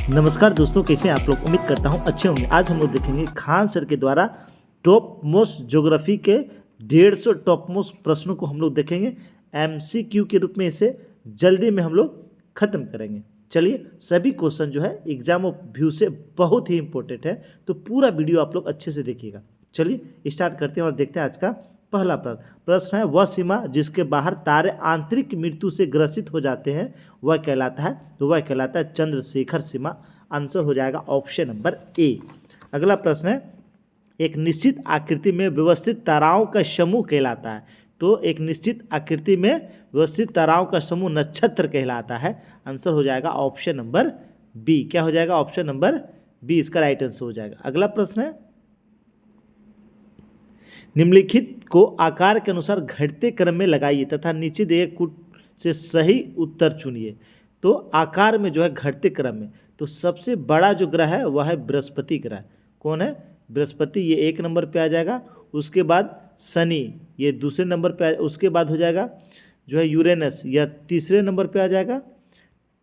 नमस्कार दोस्तों, कैसे हैं आप लोग। उम्मीद करता हूं अच्छे होंगे। आज हम लोग देखेंगे खान सर के द्वारा टॉप मोस्ट ज्योग्राफी के 150 टॉप मोस्ट प्रश्नों को हम लोग देखेंगे। एमसीक्यू के रूप में इसे जल्दी में हम लोग खत्म करेंगे। चलिए, सभी क्वेश्चन जो है एग्जाम ऑफ व्यू से बहुत ही इंपॉर्टेंट है, तो पूरा वीडियो आप लोग अच्छे से देखिएगा। चलिए स्टार्ट करते हैं और देखते हैं आज का पहला प्रश्न है, वह सीमा जिसके बाहर तारे आंतरिक मृत्यु से ग्रसित हो जाते हैं वह कहलाता है, तो वह कहलाता है चंद्रशेखर सीमा। आंसर हो जाएगा ऑप्शन नंबर ए। अगला प्रश्न है, एक निश्चित आकृति में व्यवस्थित ताराओं का समूह कहलाता है, तो एक निश्चित आकृति में व्यवस्थित ताराओं का समूह नक्षत्र कहलाता है। आंसर हो जाएगा ऑप्शन नंबर बी। क्या हो जाएगा? ऑप्शन नंबर बी इसका राइट आंसर हो जाएगा। अगला प्रश्न है, निम्नलिखित को आकार के अनुसार घटते क्रम में लगाइए तथा नीचे दिए कूट से सही उत्तर चुनिए। तो आकार में जो है घटते क्रम में, तो सबसे बड़ा जो ग्रह है वह है बृहस्पति ग्रह। कौन है? बृहस्पति, ये 1 नंबर पे आ जाएगा। उसके बाद शनि, ये दूसरे नंबर पे उसके बाद हो जाएगा जो है यूरेनस, यह तीसरे नंबर पे आ जाएगा,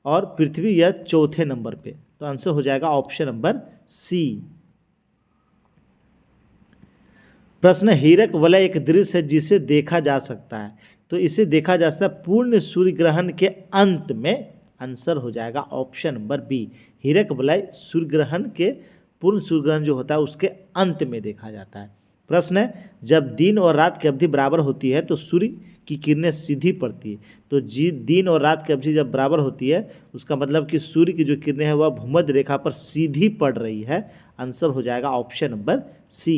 और पृथ्वी यह चौथे नंबर पे। तो आंसर हो जाएगा ऑप्शन नंबर सी। प्रश्न, हीरक वलय एक दृश्य है जिसे देखा जा सकता है, तो इसे देखा जा सकता है पूर्ण सूर्य ग्रहण के अंत में। आंसर हो जाएगा ऑप्शन नंबर बी। हीरक वलय सूर्य ग्रहण के पूर्ण सूर्य ग्रहण जो होता है उसके अंत में देखा जाता है। प्रश्न है, जब दिन और रात की अवधि बराबर होती है तो सूर्य की किरणें सीधी पड़ती है, तो दिन और रात की अवधि जब बराबर होती है उसका मतलब कि सूर्य की जो किरणें हैं वह भूमध्य रेखा पर सीधी पड़ रही है। आंसर हो जाएगा ऑप्शन नंबर सी।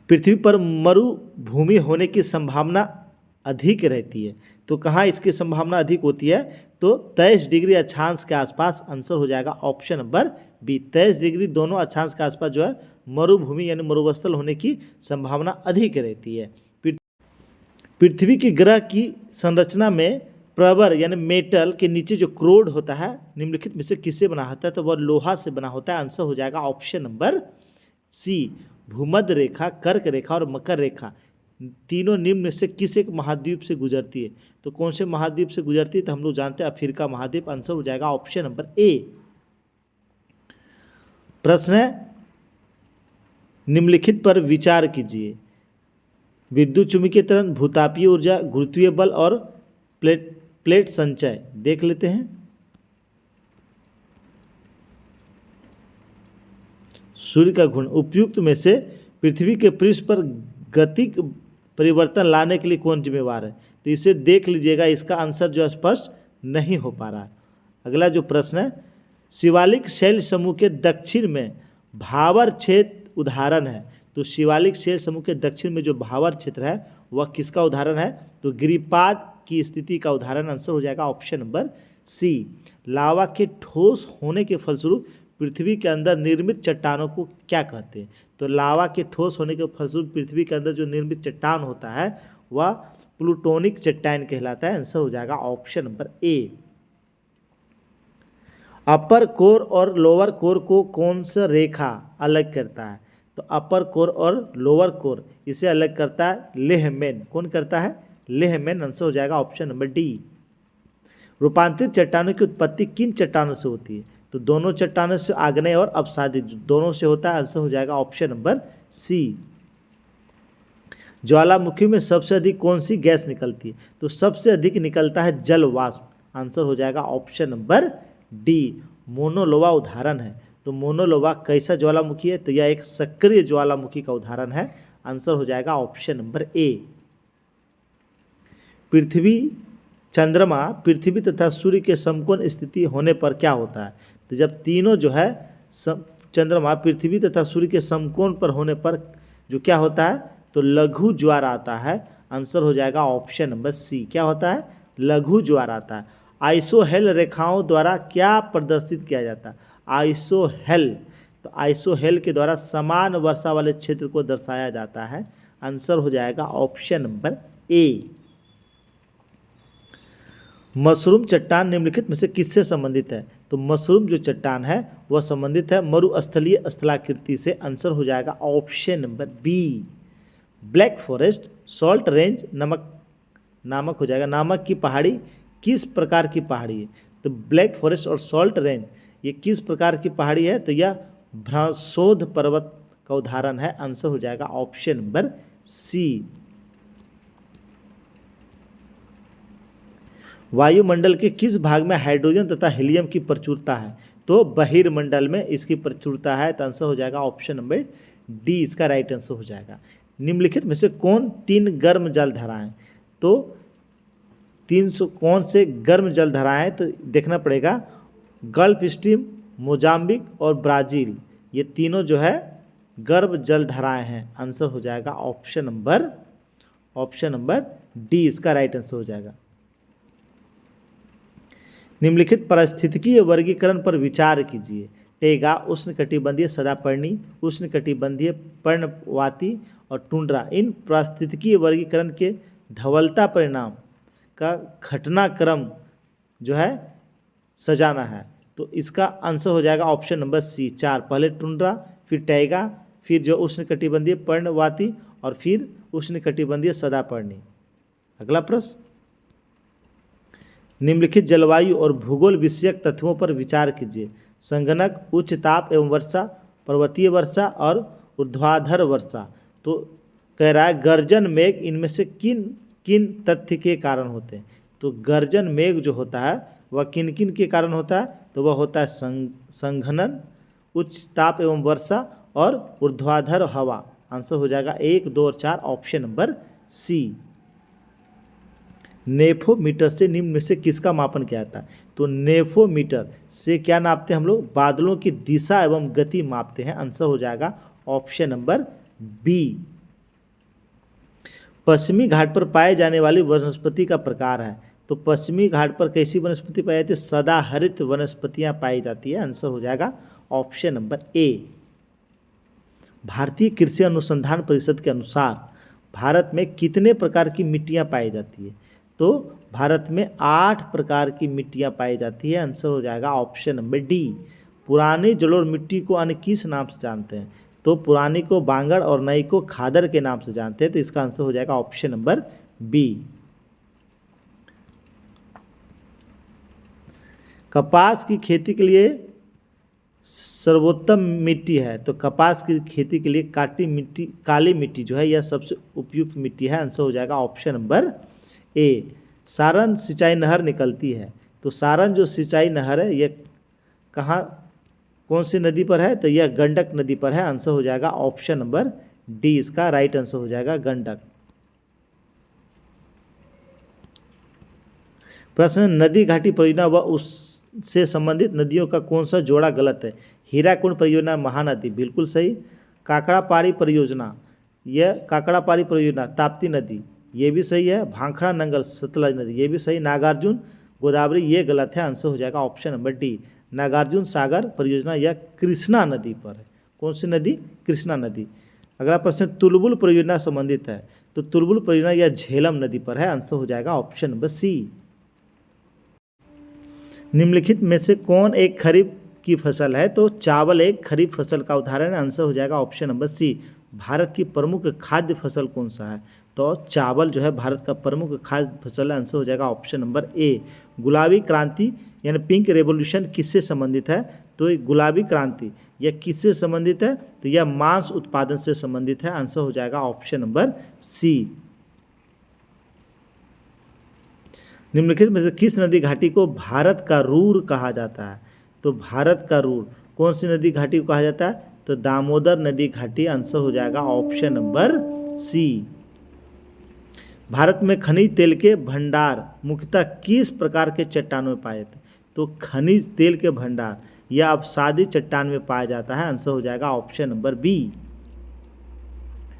पृथ्वी पर मरुभूमि होने की संभावना अधिक रहती है, तो कहाँ इसकी संभावना अधिक होती है? तो 23 डिग्री अक्षांश के आसपास। आंसर हो जाएगा ऑप्शन नंबर बी। 23 डिग्री दोनों अक्षांश के आसपास जो है मरुभूमि यानी मरुस्थल होने की संभावना अधिक रहती है। पृथ्वी के ग्रह की संरचना में प्रवर यानी मेटल के नीचे जो क्रोड होता है निम्नलिखित में से किससे बना होता है? तो वह लोहा से बना होता है। आंसर हो जाएगा ऑप्शन नंबर सी। भूमध्य रेखा, कर्क रेखा और मकर रेखा तीनों निम्न में से किस एक महाद्वीप से गुजरती है? तो कौन से महाद्वीप से गुजरती है? तो हम लोग जानते हैं अफ्रीका महाद्वीप। आंसर हो जाएगा ऑप्शन नंबर ए। प्रश्न है, निम्नलिखित पर विचार कीजिए। विद्युत चुंबकीय त्वरण, भूतापीय ऊर्जा, गुरुत्वीय बल और प्लेट संचय। देख लेते हैं। सूर्य का घूर्णन उपयुक्त में से पृथ्वी के पृष्ठ पर गतिक परिवर्तन लाने के लिए कौन जिम्मेवार है? तो इसे देख लीजिएगा, इसका आंसर जो स्पष्ट नहीं हो पा रहा है। अगला जो प्रश्न है, शिवालिक शैल समूह के दक्षिण में भावर क्षेत्र उदाहरण है, तो शिवालिक शैल समूह के दक्षिण में जो भावर क्षेत्र है वह किसका उदाहरण है? तो गिरिपाद की स्थिति का उदाहरण। आंसर हो जाएगा ऑप्शन नंबर सी। लावा के ठोस होने के फलस्वरूप पृथ्वी के अंदर निर्मित चट्टानों को क्या कहते हैं? तो लावा के ठोस होने के फलस्वरूप पृथ्वी के अंदर जो निर्मित चट्टान होता है वह प्लूटोनिक चट्टान कहलाता है। आंसर हो जाएगा option number A. Upper core और लोअर कोर को कौन सा रेखा अलग करता है? तो अपर कोर और लोअर कोर इसे अलग करता है लेहमैन। कौन करता है? लेहमैन। आंसर हो जाएगा ऑप्शन नंबर डी। रूपांतरित चट्टानों की उत्पत्ति किन चट्टानों से होती है? तो दोनों चट्टानों से, आग्नेय और अपसादित दोनों से होता है। आंसर हो जाएगा ऑप्शन नंबर सी। ज्वालामुखी में सबसे अधिक कौन सी गैस निकलती है? तो सबसे अधिक निकलता है जल वाष्प। आंसर हो जाएगा ऑप्शन नंबर डी। मोनोलोवा उदाहरण है, तो मोनोलोवा कैसा ज्वालामुखी है? तो यह एक सक्रिय ज्वालामुखी का उदाहरण है। आंसर हो जाएगा ऑप्शन नंबर ए। चंद्रमा पृथ्वी तथा सूर्य के समकोण स्थिति होने पर क्या होता है? तो जब तीनों जो है चंद्रमा पृथ्वी तथा सूर्य के समकोण पर होने पर जो क्या होता है? तो लघु ज्वार आता है। आंसर हो जाएगा ऑप्शन नंबर सी। क्या होता है? लघु ज्वार आता है। आइसोहेल रेखाओं द्वारा क्या प्रदर्शित किया जाता है? आइसोहेल, तो आइसोहेल के द्वारा समान वर्षा वाले क्षेत्र को दर्शाया जाता है। आंसर हो जाएगा ऑप्शन नंबर ए। मशरूम चट्टान निम्नलिखित में से किससे संबंधित है? तो मशरूम जो चट्टान है वह संबंधित है मरुस्थलीय स्थलाकृति से। आंसर हो जाएगा option number B. Black forest, salt range, नमक हो जाएगा। नामक की पहाड़ी किस प्रकार की पहाड़ी है? तो ब्लैक फॉरेस्ट और सॉल्ट रेंज ये किस प्रकार की पहाड़ी है? तो यह भ्रांशोध पर्वत का उदाहरण है। आंसर हो जाएगा ऑप्शन नंबर सी। वायुमंडल के किस भाग में हाइड्रोजन तथा हीलियम की प्रचुरता है? तो बहिर्मंडल में इसकी प्रचुरता है। तो आंसर हो जाएगा ऑप्शन नंबर डी, इसका राइट आंसर हो जाएगा। निम्नलिखित में से कौन 3 गर्म जल धाराएं? तो 300 कौन से गर्म जल धाराएं? तो देखना पड़ेगा, गल्फ स्ट्रीम, मोजाम्बिक और ब्राज़ील, ये तीनों जो है गर्म जल धाराएं हैं। आंसर हो जाएगा ऑप्शन नंबर डी, इसका राइट आंसर हो जाएगा। निम्नलिखित पारिस्थितिकीय वर्गीकरण पर विचार कीजिए। टेगा, उष्णकटिबंधीय सदापर्णी, उष्णकटिबंधीय पर्णवाती और टुंड्रा। इन पारिस्थितिकीय वर्गीकरण के धवलता परिणाम का घटनाक्रम जो है सजाना है। तो इसका आंसर हो जाएगा ऑप्शन नंबर सी, 4। पहले टुंड्रा, फिर टैगा, फिर जो उष्णकटिबंधीय पर्णवाती और फिर उष्णकटिबंधीय सदापर्णी। अगला प्रश्न, निम्नलिखित जलवायु और भूगोल विषयक तथ्यों पर विचार कीजिए। संघनक, उच्च ताप एवं वर्षा, पर्वतीय वर्षा और ऊर्ध्वाधर वर्षा। तो कह रहा है गर्जन मेघ इनमें से किन किन तथ्य के कारण होते हैं? तो गर्जन मेघ जो होता है वह किन किन के कारण होता है? तो वह होता है संघनन, उच्च ताप एवं वर्षा और ऊर्ध्वाधर हवा। आंसर हो जाएगा 1, 2 और 4, ऑप्शन नंबर सी। नेफोमीटर से निम्न में से किसका मापन किया जाता है? तो नेफोमीटर से क्या नापते हैं हम लोग? बादलों की दिशा एवं गति मापते हैं। आंसर हो जाएगा ऑप्शन नंबर बी। पश्चिमी घाट पर पाए जाने वाली वनस्पति का प्रकार है। तो पश्चिमी घाट पर कैसी वनस्पति पाई जाती है? सदाहरित वनस्पतियां पाई जाती है। आंसर हो जाएगा ऑप्शन नंबर ए। भारतीय कृषि अनुसंधान परिषद के अनुसार भारत में कितने प्रकार की मिट्टियां पाई जाती है? तो भारत में 8 प्रकार की मिट्टियां पाई जाती है। आंसर हो जाएगा ऑप्शन नंबर डी। पुरानी जलोढ़ मिट्टी को अन्य किस नाम से जानते हैं? तो पुरानी को बांगड़ और नई को खादर के नाम से जानते हैं। तो इसका आंसर हो जाएगा ऑप्शन नंबर बी। कपास की खेती के लिए सर्वोत्तम मिट्टी है। तो कपास की खेती के लिए काली मिट्टी जो है यह सबसे उपयुक्त मिट्टी है। आंसर हो जाएगा ऑप्शन नंबर ए। सारण सिंचाई नहर निकलती है। तो सारण जो सिंचाई नहर है यह कहाँ, कौन सी नदी पर है? तो यह गंडक नदी पर है। आंसर हो जाएगा ऑप्शन नंबर डी, इसका राइट आंसर हो जाएगा गंडक। प्रश्न, नदी घाटी परियोजना व उससे संबंधित नदियों का कौन सा जोड़ा गलत है? हीराकुंड परियोजना महानदी, बिल्कुल सही। काकड़ापाड़ी परियोजना, यह काकड़ापाड़ी परियोजना ताप्ती नदी, ये भी सही है। भांखड़ा नंगल सतलज नदी, ये भी सही। नागार्जुन गोदावरी, ये गलत है। आंसर हो जाएगा option number D. Nagarjuna Sagar परियोजना यह कृष्णा नदी पर है। कौन सी नदी? कृष्णा नदी। अगला प्रश्न, तुलबुल परियोजना संबंधित है। तो तुलबुल परियोजना यह झेलम नदी पर है। आंसर हो जाएगा ऑप्शन नंबर सी। निम्नलिखित में से कौन एक खरीफ की फसल है? तो चावल एक खरीफ फसल का उदाहरण है। आंसर हो जाएगा ऑप्शन नंबर सी। भारत की प्रमुख खाद्य फसल कौन सा है? तो चावल जो है भारत का प्रमुख खाद्य फसल है। आंसर हो जाएगा ऑप्शन नंबर ए। गुलाबी क्रांति यानी पिंक रेवोल्यूशन किससे संबंधित है? तो गुलाबी क्रांति यह किससे संबंधित है? तो यह मांस उत्पादन से संबंधित है। आंसर हो जाएगा ऑप्शन नंबर सी। निम्नलिखित में से किस नदी घाटी को भारत का रूर कहा जाता है? तो भारत का रूर कौन सी नदी घाटी को कहा जाता है? तो दामोदर नदी घाटी। आंसर हो जाएगा ऑप्शन नंबर सी। भारत में खनिज तेल के भंडार मुख्यतः किस प्रकार के चट्टानों में पाए जाते हैं? तो खनिज तेल के भंडार यह अवसादी चट्टान में पाया जाता है। आंसर हो जाएगा ऑप्शन नंबर बी।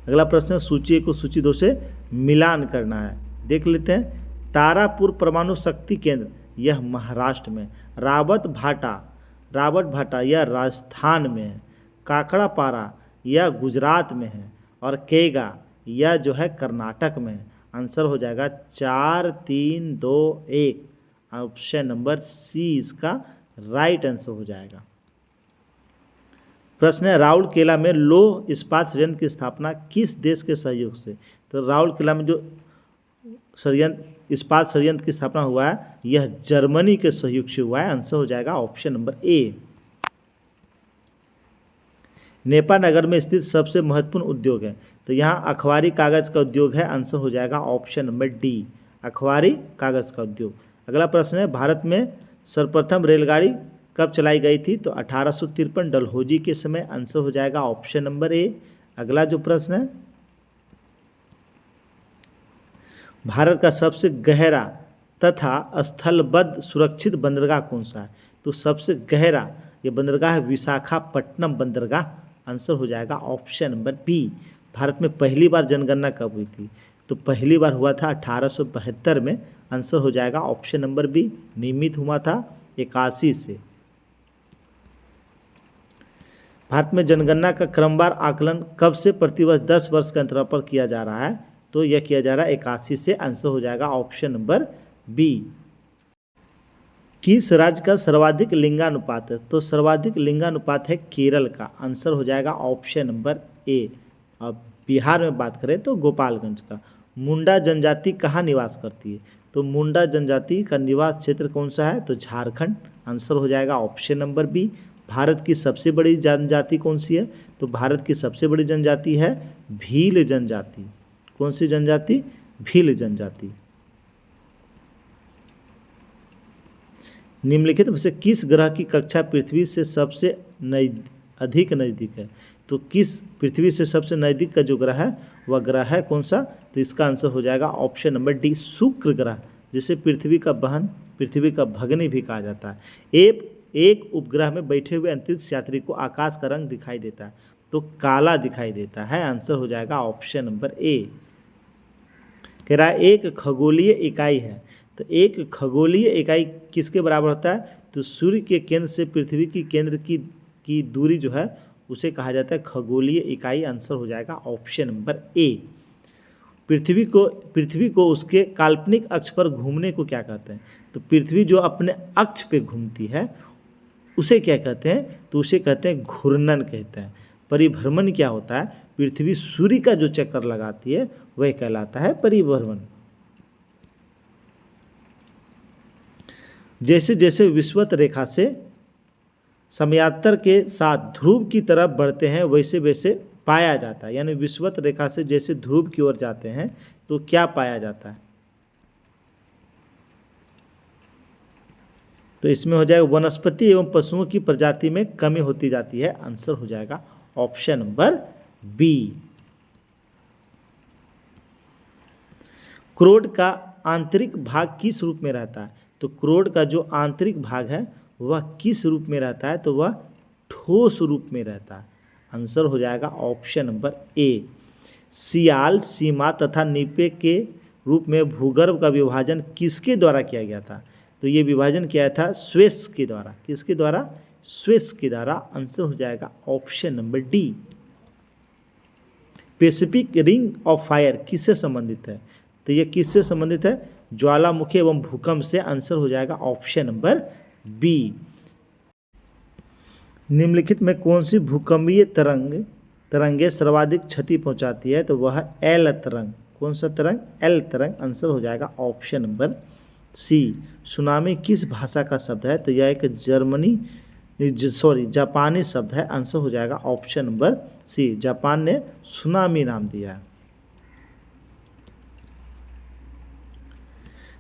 अगला प्रश्न, सूची 1 को सूची 2 से मिलान करना है, देख लेते हैं। तारापुर परमाणु शक्ति केंद्र यह महाराष्ट्र में। रावत भाटा यह राजस्थान में है। काकड़ापारा यह गुजरात में है। और केगा यह जो है कर्नाटक में है। आंसर हो जाएगा 4, 3, 2, 1, ऑप्शन नंबर सी इसका राइट आंसर हो जाएगा। प्रश्न है, राउरकेला में लौह इस्पात संयंत्र की स्थापना किस देश के सहयोग से? तो राउरकेला में जो इस्पात संयंत्र की स्थापना हुआ है, यह जर्मनी के सहयोग से हुआ है। आंसर हो जाएगा ऑप्शन नंबर ए। नेपा नगर में स्थित सबसे महत्वपूर्ण उद्योग है, तो यहाँ अखबारी कागज का उद्योग है। आंसर हो जाएगा ऑप्शन नंबर डी, अखबारी कागज का उद्योग। अगला प्रश्न है, भारत में सर्वप्रथम रेलगाड़ी कब चलाई गई थी? तो 1853 डलहौजी के समय। आंसर हो जाएगा ऑप्शन नंबर ए। अगला जो प्रश्न है, भारत का सबसे गहरा तथा स्थलबद्ध सुरक्षित बंदरगाह कौन सा है? तो सबसे गहरा ये बंदरगाह है विशाखापट्टनम बंदरगाह। आंसर हो जाएगा ऑप्शन नंबर बी। भारत में पहली बार जनगणना कब हुई थी? तो पहली बार हुआ था 1872 में। आंसर हो जाएगा ऑप्शन नंबर बी। नियमित हुआ था 81 से। भारत में जनगणना का क्रमवार आकलन कब से प्रतिवर्ष 10 वर्ष के अंतराल पर किया जा रहा है? तो यह किया जा रहा है 81 से। आंसर हो जाएगा ऑप्शन नंबर बी। किस राज्य का सर्वाधिक लिंगानुपात है? तो सर्वाधिक लिंगानुपात है केरल का। आंसर हो जाएगा ऑप्शन नंबर ए। अब बिहार में बात करें तो गोपालगंज का। मुंडा जनजाति कहाँ निवास करती है? तो मुंडा जनजाति का निवास क्षेत्र कौन सा है? तो झारखंड। आंसर हो जाएगा ऑप्शन नंबर बी। भारत की सबसे बड़ी जनजाति कौन सी है? तो भारत की सबसे बड़ी जनजाति है भील जनजाति। कौन सी जनजाति? भील जनजाति। निम्नलिखित में से किस ग्रह की कक्षा पृथ्वी से सबसे अधिक नज़दीक है? तो किस पृथ्वी से सबसे नज़दीक का जो ग्रह है वह ग्रह है कौन सा? तो इसका आंसर हो जाएगा ऑप्शन नंबर डी, शुक्र ग्रह, जिसे पृथ्वी का बहन, पृथ्वी का भगनी भी कहा जाता है। एक उपग्रह में बैठे हुए अंतरिक्ष यात्री को आकाश का रंग दिखाई देता है, तो काला दिखाई देता है। आंसर हो जाएगा ऑप्शन नंबर ए। कह रहा है एक खगोलीय इकाई है, तो एक खगोलीय इकाई किसके बराबर होता है? तो सूर्य के केंद्र से पृथ्वी की केंद्र की दूरी जो है उसे कहा जाता है खगोलीय इकाई। आंसर हो जाएगा ऑप्शन नंबर ए। पृथ्वी को उसके काल्पनिक अक्ष पर घूमने को क्या कहते हैं? तो पृथ्वी जो अपने अक्ष पे घूमती है उसे क्या कहते हैं? तो उसे कहते हैं घूर्णन कहते हैं। परिभ्रमण क्या होता है? पृथ्वी सूर्य का जो चक्कर लगाती है वह कहलाता है परिभ्रमण। जैसे जैसे विषुवत रेखा से समयांतर के साथ ध्रुव की तरफ बढ़ते हैं वैसे वैसे पाया जाता है, यानी विषुवत रेखा से जैसे ध्रुव की ओर जाते हैं तो क्या पाया जाता है? तो इसमें हो जाएगा वनस्पति एवं पशुओं की प्रजाति में कमी होती जाती है। आंसर हो जाएगा ऑप्शन नंबर बी। क्रोड का आंतरिक भाग किस रूप में रहता है? तो क्रोड का जो आंतरिक भाग है वह किस रूप में रहता है? तो वह ठोस रूप में रहता है। आंसर हो जाएगा ऑप्शन नंबर ए। सियाल, सीमा तथा नीपे के रूप में भूगर्भ का विभाजन किसके द्वारा किया गया था? तो ये विभाजन किया था स्वेस के द्वारा। किसके द्वारा? स्वेस के द्वारा। आंसर हो जाएगा option number D. Pacific ring of fire किससे संबंधित है? तो ये किससे संबंधित है? ज्वालामुखी एवं भूकंप से। आंसर हो जाएगा ऑप्शन नंबर बी। निम्नलिखित में कौन सी भूकंपीय तरंगे सर्वाधिक क्षति पहुंचाती है? तो वह एल तरंग। कौन सा तरंग? एल तरंग। आंसर हो जाएगा ऑप्शन नंबर सी। सुनामी किस भाषा का शब्द है? तो यह एक जापानी शब्द है। आंसर हो जाएगा ऑप्शन नंबर सी। जापान ने सुनामी नाम दिया है।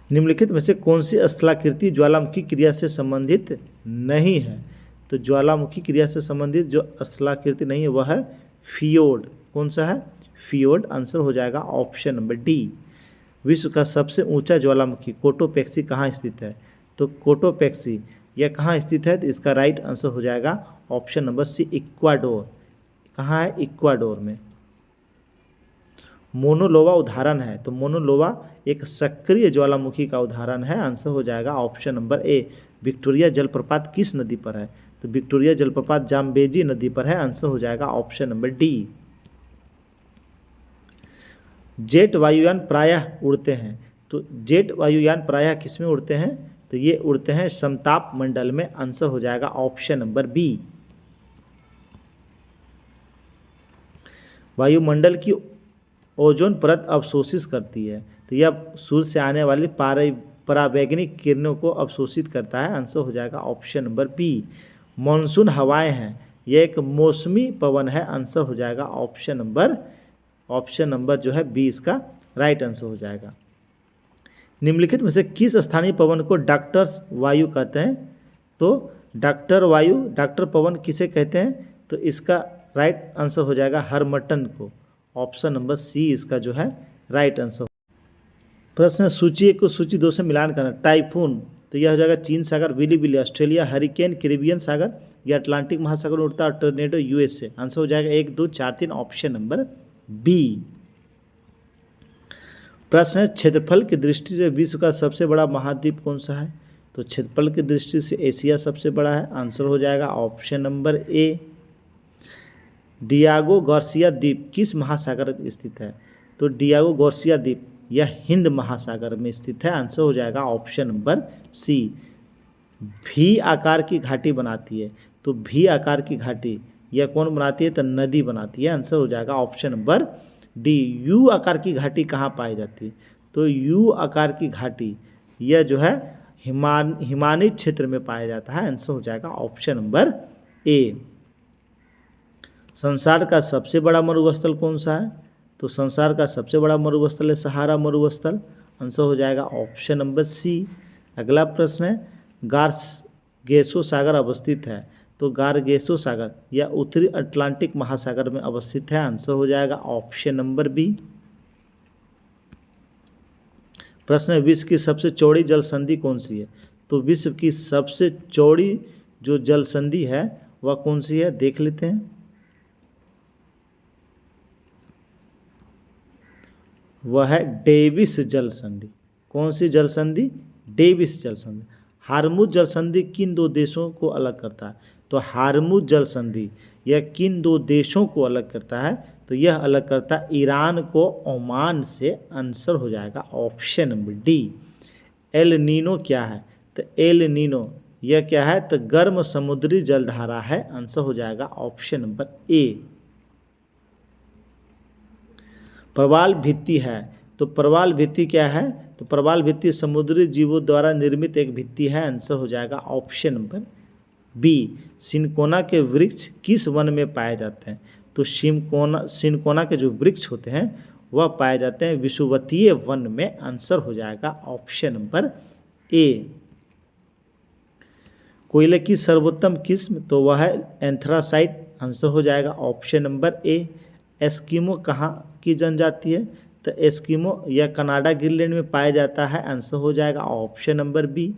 निम्नलिखित में से कौन सी स्थलाकृति ज्वालामुखी क्रिया से संबंधित नहीं है? तो ज्वालामुखी क्रिया से संबंधित जो स्थलाकृति नहीं है वह है फियोर्ड। कौन सा है? फियोर्ड। आंसर हो जाएगा ऑप्शन नंबर डी। विश्व का सबसे ऊंचा ज्वालामुखी कोटोपेक्सी कहाँ स्थित है? तो कोटोपेक्सी यह कहाँ स्थित है? तो इसका राइट आंसर हो जाएगा ऑप्शन नंबर सी, इक्वाडोर। कहाँ है? इक्वाडोर में। मोनोलोवा उदाहरण है, तो मोनोलोवा एक सक्रिय ज्वालामुखी का उदाहरण है। आंसर हो जाएगा ऑप्शन नंबर ए। विक्टोरिया जलप्रपात किस नदी पर है? तो विक्टोरिया जलप्रपात जाम्बेजी नदी पर है। आंसर हो जाएगा ऑप्शन नंबर डी। जेट वायुयान प्रायः उड़ते हैं, तो जेट वायुयान प्रायः किसमें उड़ते हैं? तो ये उड़ते हैं समताप मंडल में। आंसर हो जाएगा ऑप्शन नंबर बी। वायुमंडल की ओजोन परत अवशोषित करती है, तो यह सूर्य से आने वाली परावैंगनिक किरणों को अवशोषित करता है। आंसर हो जाएगा ऑप्शन नंबर बी। मानसून हवाएं हैं, यह एक मौसमी पवन है। आंसर हो जाएगा ऑप्शन नंबर जो है बी इसका राइट आंसर हो जाएगा। निम्नलिखित में से किस स्थानीय पवन को डॉक्टर वायु कहते हैं? तो डॉक्टर पवन किसे कहते हैं? तो इसका राइट आंसर हो जाएगा हरमटन को। ऑप्शन नंबर सी इसका जो है राइट आंसर। प्रश्न सूची 1 को सूची 2 से मिलान करना। टाइफून, तो यह हो जाएगा चीन सागर, विली ऑस्ट्रेलिया, हरिकेन कैरिबियन सागर या अटलांटिक महासागर में उड़ता, और टोर्नेडो यूएसए। आंसर हो जाएगा 1, 2, 4, 3 ऑप्शन नंबर बी। प्रश्न है क्षेत्रफल की दृष्टि से विश्व का सबसे बड़ा महाद्वीप कौन सा है? तो क्षेत्रफल की दृष्टि से एशिया सबसे बड़ा है। आंसर हो जाएगा option number A. Diego Garcia द्वीप किस महासागर में स्थित है? तो डियागो गार्सिया द्वीप यह हिंद महासागर में स्थित है। आंसर हो जाएगा ऑप्शन नंबर सी। भी आकार की घाटी बनाती है, तो भी आकार की घाटी यह कौन बनाती है? तो नदी बनाती है। आंसर हो जाएगा ऑप्शन नंबर डी। यू आकार की घाटी कहाँ पाई जाती है? तो यू आकार की घाटी यह जो है हिमालय क्षेत्र में पाया जाता है। आंसर हो जाएगा ऑप्शन नंबर ए। संसार का सबसे बड़ा मरुस्थल कौन सा है? तो संसार का सबसे बड़ा मरुस्थल है सहारा मरुस्थल। आंसर हो जाएगा ऑप्शन नंबर सी। अगला प्रश्न है गारगेसो सागर अवस्थित है, तो गारगेसो सागर या उत्तरी अटलांटिक महासागर में अवस्थित है। आंसर हो जाएगा ऑप्शन नंबर बी। प्रश्न है विश्व की सबसे चौड़ी जल संधि कौन सी है? तो विश्व की सबसे चौड़ी जो जल संधि है वह कौन सी है, देख लेते हैं। वह है डेविस जल संधि। कौन सी जल संधि? डेविस जल संधि। हार्मुज जल संधि किन 2 देशों को अलग करता है? तो हार्मुज जल संधि यह किन 2 देशों को अलग करता है? तो यह अलग करता है ईरान को ओमान से। आंसर हो जाएगा option number D. El Nino क्या है? तो एल नीनो यह क्या है? तो गर्म समुद्री जलधारा है। आंसर हो जाएगा ऑप्शन नंबर ए। प्रवाल भित्ति है, तो प्रवाल भित्ति क्या है? तो प्रवाल भित्ति समुद्री जीवों द्वारा निर्मित एक भित्ति है। आंसर हो जाएगा ऑप्शन नंबर बी। सिनकोना के वृक्ष किस वन में पाए जाते हैं? तो सिनकोना के जो वृक्ष होते हैं वह पाए जाते हैं विषुवतीय वन में। आंसर हो जाएगा ऑप्शन नंबर ए। कोयले की सर्वोत्तम किस्म, तो वह है एंथ्रासाइट। आंसर हो जाएगा ऑप्शन नंबर ए। एस्किमो कहाँ की जनजाति है? तो एस्किमो यह कनाडा ग्रीनलैंड में पाया जाता है। आंसर हो जाएगा ऑप्शन नंबर बी।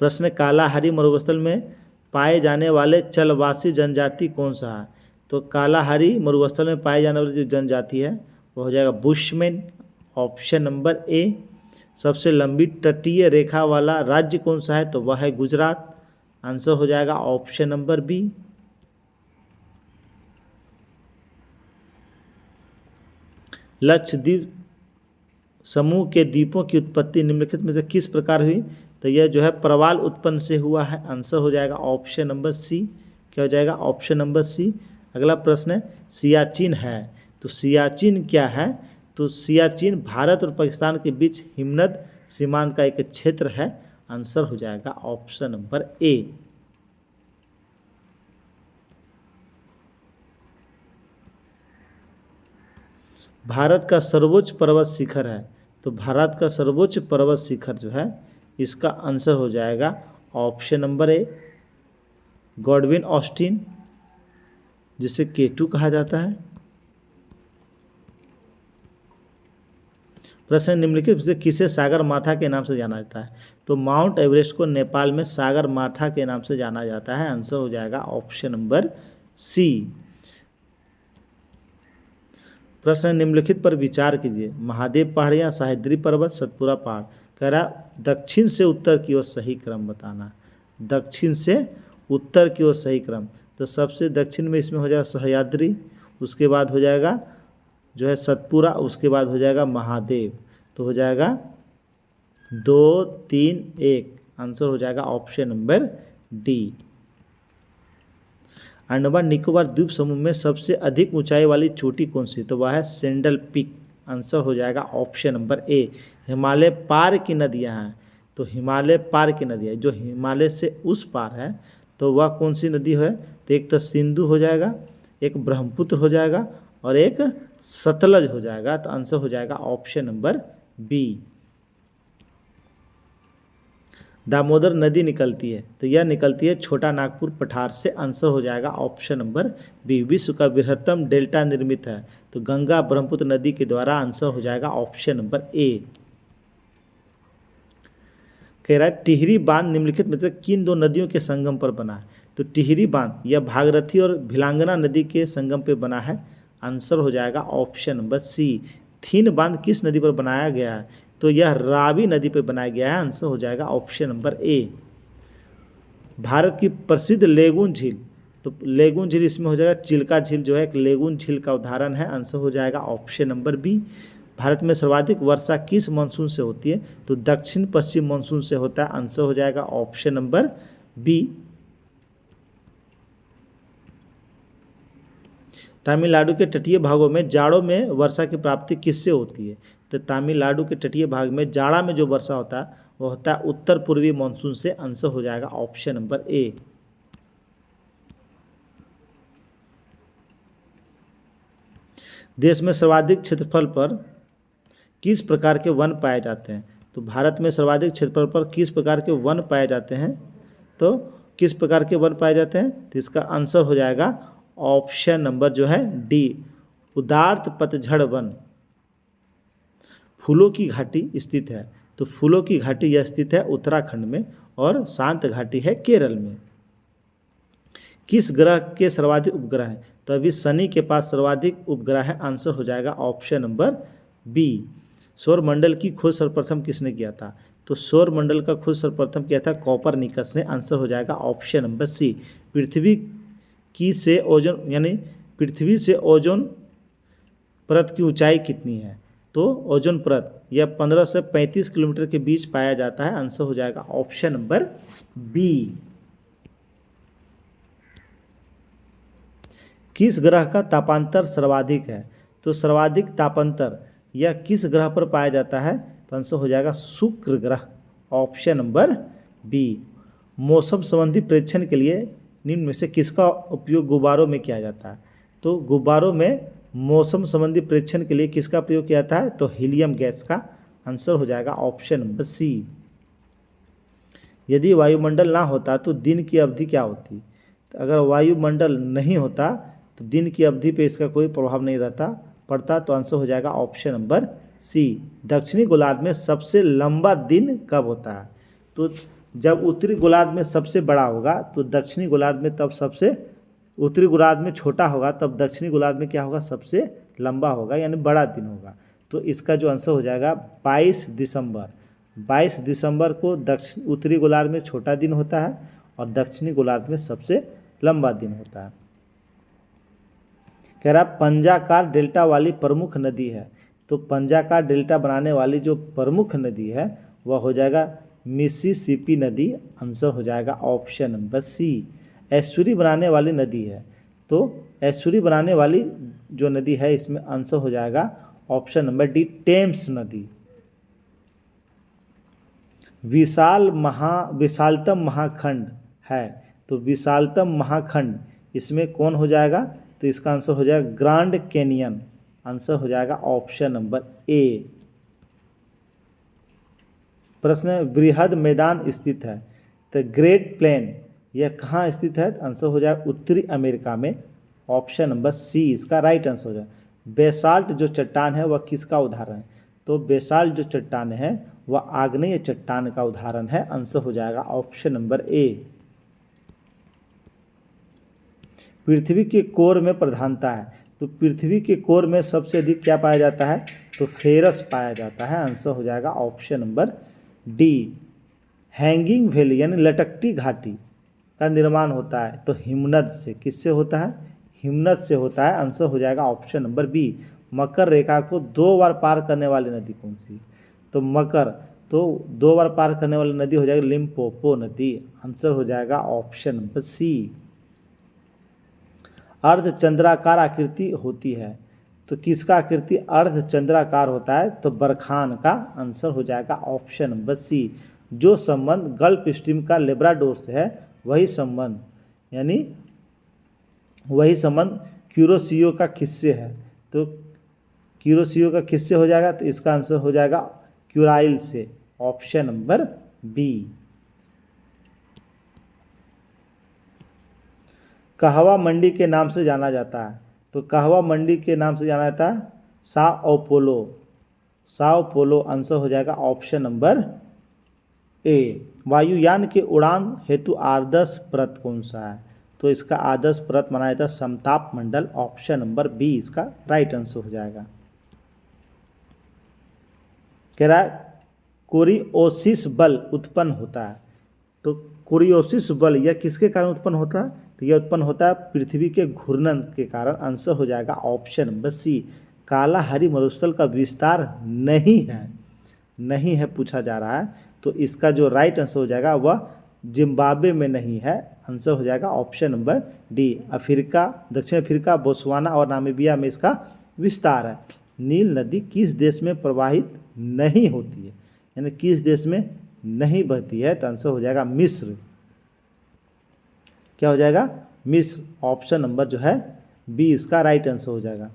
प्रश्न कालाहारी मरुस्थल में पाए जाने वाले चलवासी जनजाति कौन सा है? तो कालाहारी मरुस्थल में पाए जाने वाली जो जनजाति है वह हो जाएगा बुशमैन। Option number A. सबसे लंबी तटीय रेखा वाला राज्य कौन सा है? तो वह है गुजरात। आंसर हो जाएगा ऑप्शन नंबर बी। लक्षद्वीप समूह के द्वीपों की उत्पत्ति निम्नलिखित में से किस प्रकार हुई? तो यह जो है प्रवाल उत्पन्न से हुआ है। आंसर हो जाएगा ऑप्शन नंबर सी। क्या हो जाएगा? Option number C. अगला प्रश्न है सियाचिन है, तो सियाचिन क्या है? तो सियाचिन भारत और पाकिस्तान के बीच हिमनद सीमांत का एक क्षेत्र है। आंसर हो जाएगा ऑप्शन नंबर ए। भारत का सर्वोच्च पर्वत शिखर है, तो भारत का सर्वोच्च पर्वत शिखर जो है इसका आंसर हो जाएगा option number A Godwin Austen, जिसे K2 कहा जाता है। प्रश्न निम्नलिखित से किसे सागर माथा के नाम से जाना जाता है? तो माउंट एवरेस्ट को नेपाल में सागर माथा के नाम से जाना जाता है। आंसर हो जाएगा ऑप्शन नंबर सी। प्रश्न निम्नलिखित पर विचार कीजिए। महादेव पहाड़ियाँ, सह्याद्री पर्वत, सतपुरा पहाड़। कह रहा दक्षिण से उत्तर की ओर सही क्रम बताना। दक्षिण से उत्तर की ओर सही क्रम, तो सबसे दक्षिण में इसमें हो जाएगा सह्याद्री, उसके बाद हो जाएगा जो है सतपुरा, उसके बाद हो जाएगा महादेव। तो हो जाएगा 2, 3, 1। आंसर हो जाएगा option number D. Andaman Nicobar द्वीप समूह में सबसे अधिक ऊंचाई वाली चोटी कौन सी? तो वह है सैंडल पीक। आंसर हो जाएगा ऑप्शन नंबर ए। हिमालय पार की नदियाँ हैं, तो हिमालय पार की नदियाँ जो हिमालय से उस पार है तो वह कौन सी नदी है? तो एक तो सिंधु हो जाएगा, एक ब्रह्मपुत्र हो जाएगा और एक सतलज हो जाएगा। तो आंसर हो जाएगा ऑप्शन नंबर बी। दामोदर नदी निकलती है, तो यह निकलती है छोटा नागपुर पठार से। आंसर हो जाएगा ऑप्शन नंबर बी। विश्व का बृहत्तम डेल्टा निर्मित है, तो गंगा ब्रह्मपुत्र नदी के द्वारा। आंसर हो जाएगा ऑप्शन नंबर ए। कह रहा है टिहरी बांध निम्नलिखित में से किन दो नदियों के संगम पर बना है? तो टिहरी बांध यह भागीरथी और भिलांगना नदी के संगम पर बना है। आंसर हो जाएगा ऑप्शन नंबर सी। थीन बांध किस नदी पर बनाया गया है? तो यह रावी नदी पर बनाया गया है। आंसर हो जाएगा ऑप्शन नंबर ए। भारत की प्रसिद्ध लेगून झील, तो लेगून झील इसमें हो जाएगा चिल्का झील जो है एक लेगून झील का उदाहरण है। आंसर हो जाएगा ऑप्शन नंबर बी। भारत में सर्वाधिक वर्षा किस मानसून से होती है? तो दक्षिण पश्चिम मानसून से होता है। आंसर हो जाएगा ऑप्शन नंबर बी। तमिलनाडु के तटीय भागों में जाड़ों में वर्षा की प्राप्ति किससे होती है? तो तमिलनाडु के तटीय भाग में जाड़ा में जो वर्षा होता है वह होता है उत्तर पूर्वी मानसून से। आंसर हो जाएगा ऑप्शन नंबर ए। देश में सर्वाधिक क्षेत्रफल पर किस प्रकार के वन पाए जाते हैं? तो भारत में सर्वाधिक क्षेत्रफल पर किस प्रकार के वन पाए जाते हैं? तो किस प्रकार के वन पाए जाते हैं? तो इसका आंसर हो जाएगा ऑप्शन नंबर जो है डी, उदार्त पतझड़ वन। फूलों की घाटी स्थित है, तो फूलों की घाटी यह स्थित है उत्तराखंड में और शांत घाटी है केरल में। किस ग्रह के सर्वाधिक उपग्रह हैं? तो अभी शनि के पास सर्वाधिक उपग्रह है। आंसर हो जाएगा ऑप्शन नंबर बी। सौरमंडल की खोज सर्वप्रथम किसने किया था? तो सौरमंडल का खोज सर्वप्रथम किया था कोपरनिकस ने। आंसर हो जाएगा ऑप्शन नंबर सी। पृथ्वी की से ओजोन यानी पृथ्वी से ओजोन परत की ऊंचाई कितनी है? तो ओजोन परत यह 15 से 35 किलोमीटर के बीच पाया जाता है। आंसर हो जाएगा ऑप्शन नंबर बी। किस ग्रह का तापांतर सर्वाधिक है? तो सर्वाधिक तापांतर यह किस ग्रह पर पाया जाता है? तो आंसर हो जाएगा शुक्र ग्रह। Option number B. मौसम संबंधी प्रेक्षण के लिए निम्न में से किसका उपयोग गुब्बारों में किया जाता है? तो गुब्बारों में मौसम संबंधी प्रेक्षण के लिए किसका प्रयोग किया जाता है? तो हीलियम गैस का। आंसर हो जाएगा ऑप्शन नंबर सी। यदि वायुमंडल ना होता तो दिन की अवधि क्या होती? तो अगर वायुमंडल नहीं होता तो दिन की अवधि पे इसका कोई प्रभाव नहीं पड़ता। तो आंसर हो जाएगा ऑप्शन नंबर सी। दक्षिणी गोलार्ध में सबसे लंबा दिन कब होता है? तो जब उत्तरी गोलार्ध में सबसे बड़ा होगा तो दक्षिणी गोलार्ध में तब सबसे, उत्तरी गोलार्ध में छोटा होगा तब दक्षिणी गोलार्ध में क्या होगा? सबसे लंबा होगा यानी बड़ा दिन होगा। तो इसका जो आंसर हो जाएगा 22 दिसंबर। 22 दिसंबर को उत्तरी गोलार्ध में छोटा दिन होता है और दक्षिणी गोलार्ध में सबसे लंबा दिन होता है। कह रहा पंजाकार डेल्टा वाली प्रमुख नदी है, तो पंजाकार डेल्टा बनाने वाली जो प्रमुख नदी है वह हो जाएगा मिसिसिपी नदी। आंसर हो जाएगा ऑप्शन नंबर सी। एस्चुरी बनाने वाली नदी है, तो एस्चुरी बनाने वाली जो नदी है इसमें आंसर हो जाएगा ऑप्शन नंबर डी, टेम्स नदी। विशालतम महाखंड है, तो विशालतम महाखंड इसमें कौन हो जाएगा? तो इसका आंसर हो जाएगा ग्रांड कैनियन। आंसर हो जाएगा ऑप्शन नंबर ए। प्रश्न है बृहद मैदान स्थित है, तो ग्रेट प्लेन यह कहाँ स्थित है? आंसर हो जाएगा उत्तरी अमेरिका में। ऑप्शन नंबर सी इसका राइट आंसर हो जाएगा। बेसाल्ट जो चट्टान है वह किसका उदाहरण है? तो बेसाल्ट जो चट्टान है वह आग्नेय चट्टान का उदाहरण है। आंसर हो जाएगा ऑप्शन नंबर ए। पृथ्वी के कोर में प्रधानता है, तो पृथ्वी के कोर में सबसे अधिक क्या पाया जाता है? तो फेरस पाया जाता है। आंसर हो जाएगा option number D. Hanging valley यानी लटकती घाटी का निर्माण होता है तो हिमनद से, किससे होता है? हिमनद से होता है। आंसर हो जाएगा ऑप्शन नंबर बी। मकर रेखा को 2 बार पार करने वाली नदी कौन सी? तो मकर, तो 2 बार पार करने वाली नदी हो जाएगी लिम्पोपो नदी। आंसर हो जाएगा ऑप्शन नंबर सी। अर्धचंद्राकार आकृति होती है, तो किसका आकृति अर्धचंद्राकार होता है? तो बरखान का आंसर हो जाएगा ऑप्शन नंबर सी। जो संबंध गल्फ स्ट्रीम का लेब्राडोर से है वही संबंध क्यूरोसियो का किससे है? तो क्यूरोसियो का किससे हो जाएगा? तो इसका आंसर हो जाएगा क्यूराइल से, ऑप्शन नंबर बी। कहवा मंडी के नाम से जाना जाता है? तो कहवा मंडी के नाम से जाना जाता है साओ पोलो आंसर हो जाएगा ऑप्शन नंबर ए। वायुयान के उड़ान हेतु आदर्श परत कौन सा है? तो इसका आदर्श परत माना जाता है समताप मंडल, ऑप्शन नंबर बी इसका राइट आंसर हो जाएगा। कह रहा है कोरियोसिस बल उत्पन्न होता है। तो कोरियोसिस बल यह किसके कारण उत्पन्न होता है? तो यह उत्पन्न होता है पृथ्वी के घूर्णन के कारण, आंसर हो जाएगा ऑप्शन नंबर सी। कालाहारी मरुस्थल का विस्तार नहीं है पूछा जा रहा है, तो इसका जो राइट आंसर हो जाएगा वह जिम्बाब्वे में नहीं है, आंसर हो जाएगा ऑप्शन नंबर डी। अफ्रीका, दक्षिण अफ्रीका, बोत्सवाना और नामीबिया में इसका विस्तार है। नील नदी किस देश में प्रवाहित नहीं होती है? यानी किस देश में नहीं बहती है? तो आंसर हो जाएगा मिस्र। क्या हो जाएगा? मिस्र, ऑप्शन नंबर जो है बी इसका राइट आंसर हो जाएगा।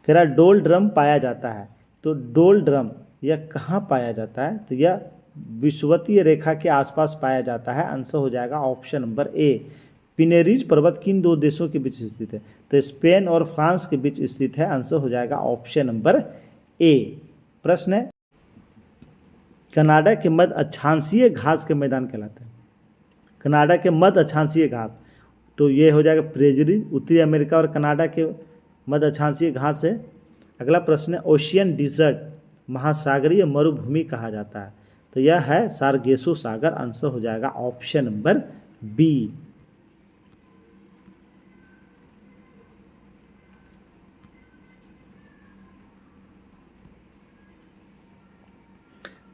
कह रहा डोल ड्रम पाया जाता है। तो डोल ड्रम यह कहाँ पाया जाता है? तो यह विषुवतीय रेखा के आसपास पाया जाता है, आंसर हो जाएगा ऑप्शन नंबर ए। पिनेरीज पर्वत किन दो देशों के बीच स्थित है? तो स्पेन और फ्रांस के बीच स्थित है, आंसर हो जाएगा ऑप्शन नंबर ए। प्रश्न है कनाडा के मध्य अक्षांशीय घास के मैदान कहलाते हैं। कनाडा के मध्य अक्षांशीय घास, तो ये हो जाएगा प्रेजरी। उत्तरी अमेरिका और कनाडा के मध्य अक्षांशीय घास है। अगला प्रश्न है ओशियन डिजर्ट महासागरीय मरुभूमि कहा जाता है। तो यह है सारगेसो सागर, आंसर हो जाएगा ऑप्शन नंबर बी।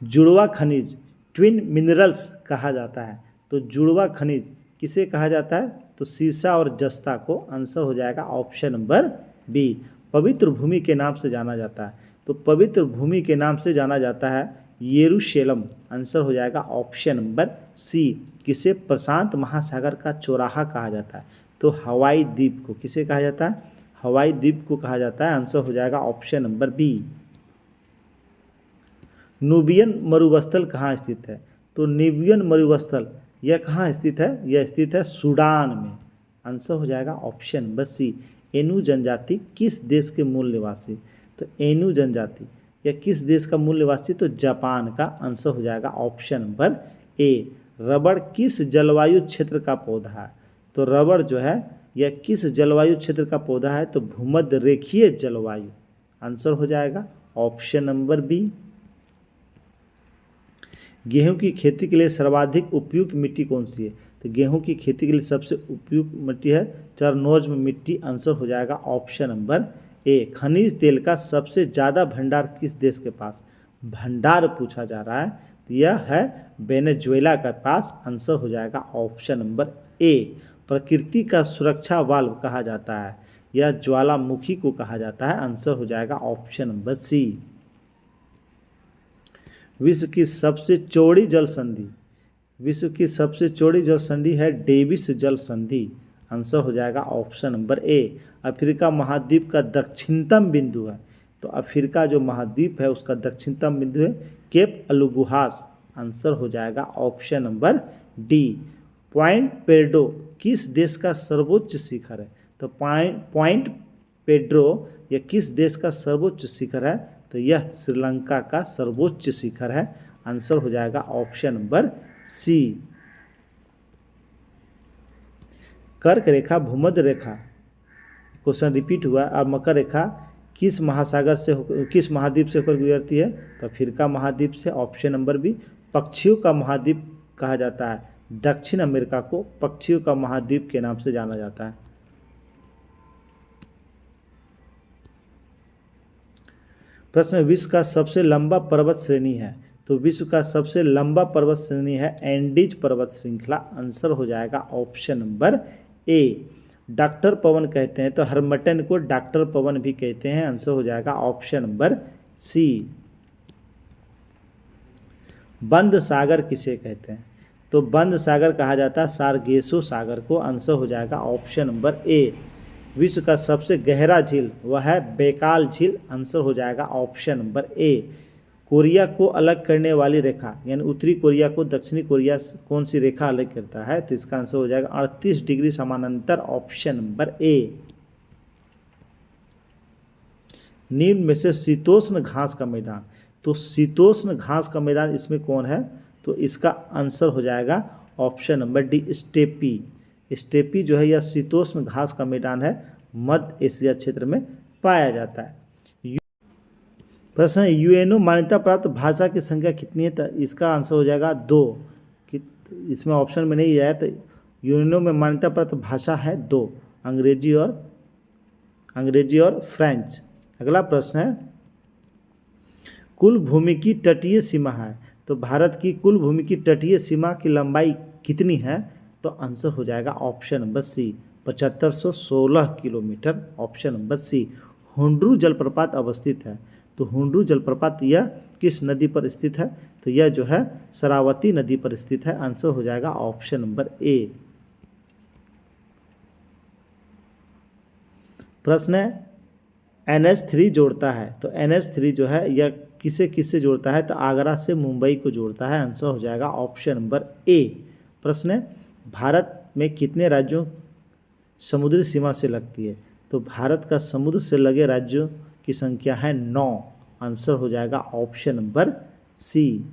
जुड़वा खनिज ट्विन मिनरल्स कहा जाता है। तो जुड़वा खनिज किसे कहा जाता है? तो सीसा और जस्ता को, आंसर हो जाएगा ऑप्शन नंबर बी। पवित्र भूमि के नाम से जाना जाता है। तो पवित्र भूमि के नाम से जाना जाता है यरूशलेम, आंसर हो जाएगा ऑप्शन नंबर सी। किसे प्रशांत महासागर का चौराहा कहा जाता है? तो हवाई द्वीप को किसे कहा जाता है? हवाई द्वीप को कहा जाता है, आंसर हो जाएगा ऑप्शन नंबर बी। नूबियन मरुस्थल कहाँ स्थित है? तो न्यूबियन मरुस्थल यह कहाँ स्थित है? यह स्थित है सूडान में, आंसर हो जाएगा ऑप्शन नंबर सी। एनु जनजाति किस देश के मूल निवासी? तो एनु जनजाति यह किस देश का मूल निवासी? तो जापान का, आंसर हो जाएगा ऑप्शन नंबर ए। रबड़ किस जलवायु क्षेत्र का पौधा है? तो रबड़ जो है यह किस जलवायु क्षेत्र का पौधा है? तो भूमध्य रेखीय जलवायु, आंसर हो जाएगा ऑप्शन नंबर बी। गेहूं की खेती के लिए सर्वाधिक उपयुक्त मिट्टी कौन सी है? तो गेहूं की खेती के लिए सबसे उपयुक्त मिट्टी है चरनोज्म मिट्टी, आंसर हो जाएगा ऑप्शन नंबर ए। खनिज तेल का सबसे ज़्यादा भंडार किस देश के पास? भंडार पूछा जा रहा है, तो यह है वेनेजुएला के पास, आंसर हो जाएगा ऑप्शन नंबर ए। प्रकृति का सुरक्षा वाल्व कहा जाता है, यह ज्वालामुखी को कहा जाता है, आंसर हो जाएगा ऑप्शन नंबर सी। विश्व की सबसे चौड़ी जल संधि, विश्व की सबसे चौड़ी जल संधि है डेविस जल संधि, आंसर हो जाएगा ऑप्शन नंबर ए। अफ्रीका महाद्वीप का दक्षिणतम बिंदु है, तो अफ्रीका जो महाद्वीप है उसका दक्षिणतम बिंदु है केप अलुगुहास, आंसर हो जाएगा option number D. Point Pedro किस देश का सर्वोच्च शिखर है? तो पॉइंट पेड्रो यह किस देश का सर्वोच्च शिखर है? तो यह श्रीलंका का सर्वोच्च शिखर है, आंसर हो जाएगा ऑप्शन नंबर सी। कर्क रेखा भूमध्य रेखा, क्वेश्चन रिपीट हुआ। अब मकर रेखा किस महासागर से किस महाद्वीप से होकर गुजरती है? तो अफ्रीका महाद्वीप से, ऑप्शन नंबर बी। पक्षियों का महाद्वीप कहा जाता है दक्षिण अमेरिका को, पक्षियों का महाद्वीप के नाम से जाना जाता है। प्रश्न विश्व का सबसे लंबा पर्वत श्रेणी है, तो विश्व का सबसे लंबा पर्वत श्रेणी है एंडीज पर्वत श्रृंखला, आंसर हो जाएगा ऑप्शन नंबर ए। डॉक्टर पवन कहते हैं, तो हर्मटन को डॉक्टर पवन भी कहते हैं। आंसर हो जाएगा ऑप्शन नंबर सी। बंद सागर किसे कहते हैं? तो बंद सागर कहा जाता है सारगेसो सागर को। आंसर हो जाएगा ऑप्शन नंबर ए। विश्व का सबसे गहरा झील वह है बैकाल झील। आंसर हो जाएगा ऑप्शन नंबर ए। कोरिया को अलग करने वाली रेखा, यानी उत्तरी कोरिया को दक्षिणी कोरिया कौन सी रेखा अलग करता है? तो इसका आंसर हो जाएगा 38 डिग्री समानांतर। Option number A. निम्न में से शीतोष्ण घास का मैदान, तो शीतोष्ण घास का मैदान इसमें कौन है? तो इसका आंसर हो जाएगा option number D, steppe. Steppe जो है यह शीतोष्ण घास का मैदान है, मध्य एशिया क्षेत्र में पाया जाता है। प्रश्न है, यूएनओ मान्यता प्राप्त भाषा की संख्या कितनी है? तो इसका आंसर हो जाएगा 2। इसमें ऑप्शन में नहीं आया, तो यूएनओ में मान्यता प्राप्त भाषा है 2, अंग्रेजी और फ्रेंच। अगला प्रश्न है, कुल भूमि की तटीय सीमा है, तो भारत की कुल भूमि की तटीय सीमा की लंबाई कितनी है? तो आंसर हो जाएगा ऑप्शन नंबर सी, 7516 किलोमीटर। Option number C. हुंड्रू जलप्रपात अवस्थित है, तो हुंड्रू जलप्रपात यह किस नदी पर स्थित है? तो यह जो है शरावती नदी पर स्थित है। आंसर हो जाएगा ऑप्शन नंबर ए। प्रश्न है, NH3 जोड़ता है, तो NH3 जो है यह किसे किससे जोड़ता है? तो आगरा से मुंबई को जोड़ता है। आंसर हो जाएगा ऑप्शन नंबर ए। प्रश्न है, भारत में कितने राज्यों समुद्री सीमा से लगती है? तो भारत का समुद्र से लगे राज्यों की संख्या है 9। आंसर हो जाएगा ऑप्शन नंबर सी।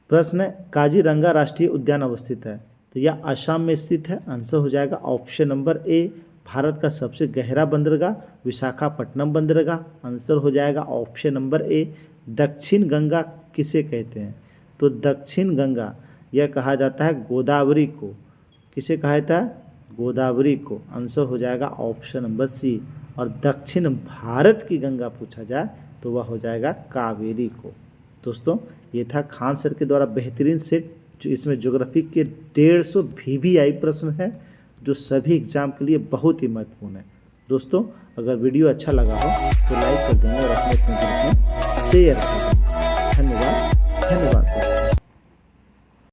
प्रश्न है, काजीरंगा राष्ट्रीय उद्यान अवस्थित है, तो यह असम में स्थित है। आंसर हो जाएगा ऑप्शन नंबर ए। भारत का सबसे गहरा बंदरगाह विशाखापट्टनम बंदरगाह। आंसर हो जाएगा ऑप्शन नंबर ए। दक्षिण गंगा किसे कहते हैं? तो दक्षिण गंगा यह कहा जाता है गोदावरी को। किसे कहा जाता है? गोदावरी को। आंसर हो जाएगा ऑप्शन नंबर सी। और दक्षिण भारत की गंगा पूछा जाए तो वह हो जाएगा कावेरी को। दोस्तों, ये था खान सर के द्वारा बेहतरीन सेट, जो इसमें ज्योग्राफी के 150 VVI प्रश्न हैं, जो सभी एग्जाम के लिए बहुत ही महत्वपूर्ण है। दोस्तों, अगर वीडियो अच्छा लगा हो तो लाइक कर देंगे और अपने ग्रुप में शेयर करें।